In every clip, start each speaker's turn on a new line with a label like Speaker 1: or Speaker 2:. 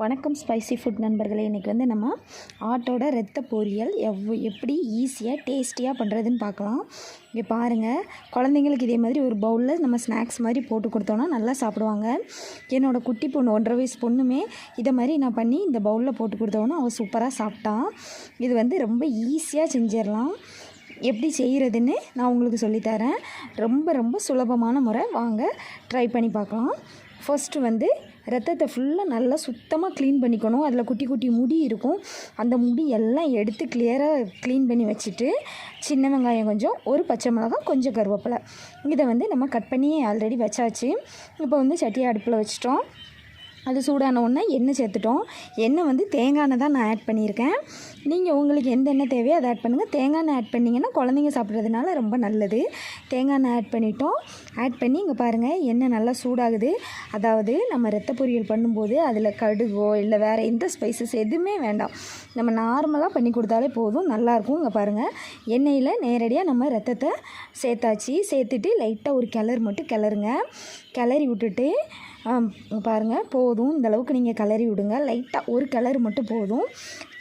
Speaker 1: வணக்கம் spicy food நண்பர்களே. இன்றைக்கி வந்து நம்ம ஆட்டோட ரத்த பொரியல் எப்படி ஈஸியாக டேஸ்டியாக பண்ணுறதுன்னு பார்க்கலாம். இங்கே பாருங்கள், குழந்தைங்களுக்கு இதே மாதிரி ஒரு பவுலில் நம்ம ஸ்நாக்ஸ் மாதிரி போட்டு கொடுத்தோன்னா நல்லா சாப்பிடுவாங்க. என்னோடய குட்டி பொண்ணு 1.5 வயசு பொண்ணுமே இதை மாதிரி நான் பண்ணி இந்த பவுலில் போட்டு கொடுத்தோன்னா அவள் சூப்பராக சாப்பிட்டான். இது வந்து ரொம்ப ஈஸியாக செஞ்சிடலாம். எப்படி செய்கிறதுன்னு நான் உங்களுக்கு சொல்லித்தரேன். ரொம்ப சுலபமான முறை, வாங்க ட்ரை பண்ணி பார்க்கலாம். ஃபர்ஸ்ட்டு வந்து ரத்தத்தை ஃபுல்லாக நல்லா சுத்தமாக க்ளீன் பண்ணிக்கணும். அதில் குட்டி குட்டி முடி இருக்கும், அந்த முடி எல்லாம் எடுத்து கிளியராக க்ளீன் பண்ணி வச்சுட்டு, சின்ன வெங்காயம் கொஞ்சம், ஒரு பச்சை மிளகாய், கொஞ்சம் கருவேப்பிலை, இதை வந்து நம்ம கட் பண்ணி ஆல்ரெடி வச்சாச்சு. இப்போ வந்து சட்டியை அடுப்பில் வச்சிட்டோம். அது சூடான உடனே எண்ணெய் சேர்த்துட்டோம். எண்ணெய் வந்து தேங்காய் எண்ணெய் தான் நான் ஆட் பண்ணியிருக்கேன். நீங்கள் உங்களுக்கு எந்த எண்ணெய் தேவையோ அதை ஆட் பண்ணுங்கள். தேங்காய் எண்ணெய் ஆட் பண்ணிங்கன்னா குழந்தைங்க சாப்பிட்றதுனால ரொம்ப நல்லது. தேங்காய் எண்ணெய் ஆட் பண்ணிட்டோம். ஆட் பண்ணி இங்கே பாருங்கள், எண்ணெய் நல்லா சூடாகுது. அதாவது நம்ம ரத்த பொரியல் பண்ணும்போது அதில் கடுகோ இல்லை வேறு எந்த ஸ்பைசஸ் எதுவுமே வேண்டாம், நம்ம நார்மலாக பண்ணி கொடுத்தாலே போதும், நல்லாயிருக்கும். இங்கே பாருங்கள், எண்ணெயில் நேரடியாக நம்ம ரத்தத்தை சேர்த்தாச்சு. சேர்த்துட்டு லைட்டாக ஒரு கிளறு மட்டும் கிளறுங்க. கிளறி விட்டுட்டு பாருங்கள், போதும், இந்தளவுக்கு நீங்கள் கிளறி விடுங்க. லைட்டாக ஒரு கிளறு மட்டும் போதும்.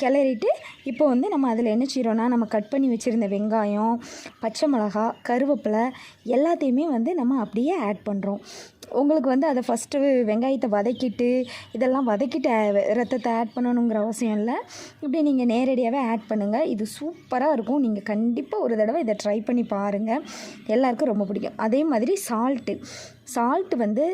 Speaker 1: கிளறிட்டு இப்போ வந்து நம்ம அதில் என்ன செய்கிறோன்னா, நம்ம கட் பண்ணி வச்சுருந்த வெங்காயம், பச்சை மிளகா, கருவேப்பிலை எல்லாத்தையுமே வந்து நம்ம அப்படியே ஆட் பண்ணுறோம். உங்களுக்கு வந்து அதை ஃபஸ்ட்டு வெங்காயத்தை வதக்கிட்டு இதெல்லாம் வதக்கிட்டு ரத்தத்தை ஆட் பண்ணணுங்கிற அவசியம் இல்லை. இப்படி நீங்கள் நேரடியாகவே ஆட் பண்ணுங்கள். இது சூப்பராக இருக்கும். நீங்கள் கண்டிப்பாக ஒரு தடவை இதை ட்ரை பண்ணி பாருங்கள், எல்லாருக்கும் ரொம்ப பிடிக்கும். அதே மாதிரி சால்ட்டு வந்து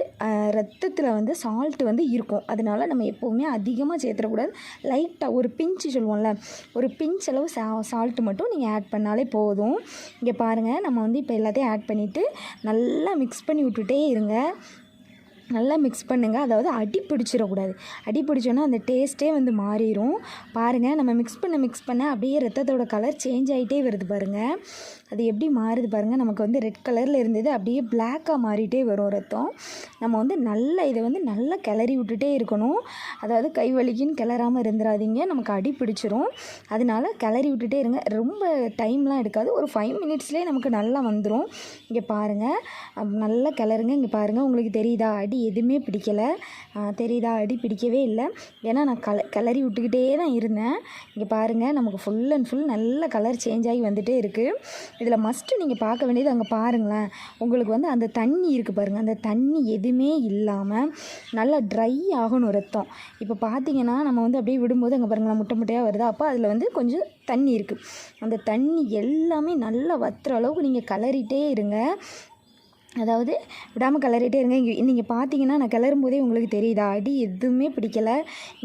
Speaker 1: ரத்தத்தில் வந்து சால்ட்டு வந்து இருக்கும். அதனால் நம்ம எப்போவுமே அதிகமாக சேர்த்துடக்கூடாது. லைட்டாக ஒரு பிஞ்சு சொல்லுவோம்ல, ஒரு பிஞ்ச் அளவு சால்ட்டு மட்டும் நீங்கள் ஆட் பண்ணாலே போதும். இங்கே பாருங்கள், நம்ம வந்து இப்போ எல்லாத்தையும் ஆட் பண்ணிவிட்டு நல்லா மிக்ஸ் பண்ணி விட்டுட்டே இருங்க. நல்லா மிக்ஸ் பண்ணுங்கள். அதாவது அடி பிடிச்சிடக்கூடாது. அடி பிடிச்சோன்னா அந்த டேஸ்ட்டே வந்து மாறிடும். பாருங்கள், நம்ம மிக்ஸ் பண்ண அப்படியே ரத்தத்தோட கலர் சேஞ்ச் ஆகிட்டே வருது பாருங்கள். அது எப்படி மாறுது பாருங்கள். நமக்கு வந்து ரெட் கலரில் இருந்தது அப்படியே பிளாக்காக மாறிட்டே வரும் ரத்தம். நம்ம வந்து நல்லா இதை வந்து நல்லா கிளறி விட்டுட்டே இருக்கணும். அதாவது கை வலிக்குன்னு கிளறாமல் இருந்துடாதீங்க, நமக்கு அடி பிடிச்சிரும். அதனால கிளறி விட்டுட்டே இருங்க. ரொம்ப டைம்லாம் எடுக்காது, ஒரு 5 மினிட்ஸ்லேயே நமக்கு நல்லா வந்துடும். இங்கே பாருங்கள், நல்லா கிளறுங்க. இங்கே பாருங்கள், உங்களுக்கு தெரியுதா அடி எதுவுமே பிடிக்கலை, தெரியுதா அடி பிடிக்கவே இல்லை. ஏன்னா நான் கிளறி விட்டுக்கிட்டே தான் இருந்தேன். இங்கே பாருங்கள், நமக்கு ஃபுல் அண்ட் ஃபுல் நல்ல கலர் சேஞ்ச் ஆகி வந்துகிட்டே இருக்குது. இதில் மஸ்ட்டு நீங்கள் பார்க்க வேண்டியது, அங்கே பாருங்களேன், உங்களுக்கு வந்து அந்த தண்ணி இருக்குது பாருங்கள், அந்த தண்ணி எதுவுமே இல்லாமல் நல்லா ட்ரை ஆகணும் ரத்தம். இப்போ பார்த்தீங்கன்னா நம்ம வந்து அப்படியே விடும்போது அங்கே பாருங்களேன், முட்டை முட்டையாக வருது. அப்போ அதில் வந்து கொஞ்சம் தண்ணி இருக்குது. அந்த தண்ணி எல்லாமே நல்லா வத்துற அளவுக்கு நீங்கள் கிளறிட்டே இருங்க. அதாவது விடாமல் கிளறிட்டே இருங்க. நீங்கள் பார்த்தீங்கன்னா நான் கிளறும் போதே உங்களுக்கு தெரியுதா அடி எதுவுமே பிடிக்கலை,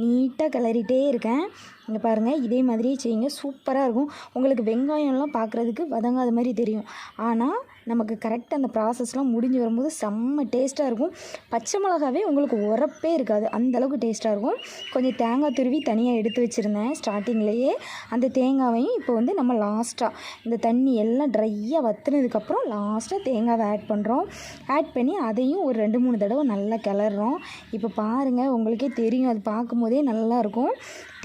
Speaker 1: நீட்டாக கிளறிட்டே இருக்கேன். இங்கே பாருங்கள், இதே மாதிரியே செய்யுங்க, சூப்பராக இருக்கும். உங்களுக்கு வெங்காயம்லாம் பார்க்குறதுக்கு வதங்காத மாதிரி தெரியும், ஆனால் நமக்கு கரெக்டாக அந்த ப்ராசஸ்லாம் முடிஞ்சு வரும்போது செம்ம டேஸ்ட்டாக இருக்கும். பச்சை மிளகாவே உங்களுக்கு உரப்பே இருக்காது, அந்தளவுக்கு டேஸ்ட்டாக இருக்கும். கொஞ்சம் தேங்காய் துருவி தனியாக எடுத்து வச்சுருந்தேன் ஸ்டார்டிங்லேயே. அந்த தேங்காவையும் இப்போ வந்து நம்ம லாஸ்ட்டாக இந்த தண்ணி எல்லாம் ட்ரையாக வற்றுனதுக்கப்புறம் லாஸ்ட்டாக தேங்காவை ஆட் பண்ணுறோம். ஆட் பண்ணி அதையும் ஒரு 2-3 தடவை நல்லா கிளறோம். இப்போ பாருங்கள், உங்களுக்கே தெரியும், அது பார்க்கும்போதே நல்லாயிருக்கும்,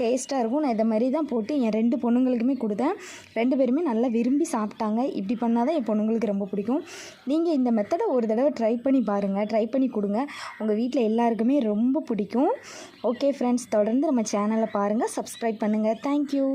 Speaker 1: டேஸ்ட்டாக இருக்கும். நான் இதை மாதிரி தான் போட்டு என் 2 பொண்ணுங்களுக்குமே கொடுத்தேன். 2 பேருமே நல்லா விரும்பி சாப்பிட்டாங்க. இப்படி பண்ணால் தான் என் பொண்ணுங்களுக்கு ரொம்ப பிடிக்கும். நீங்கள் இந்த மெத்தடை ஒரு தடவை ட்ரை பண்ணி பாருங்கள், ட்ரை பண்ணி கொடுங்க, உங்கள் வீட்டில் எல்லாருக்குமே ரொம்ப பிடிக்கும். ஓகே ஃப்ரெண்ட்ஸ், தொடர்ந்து நம்ம சேனலை பாருங்கள், சப்ஸ்கிரைப் பண்ணுங்கள். தேங்க்யூ.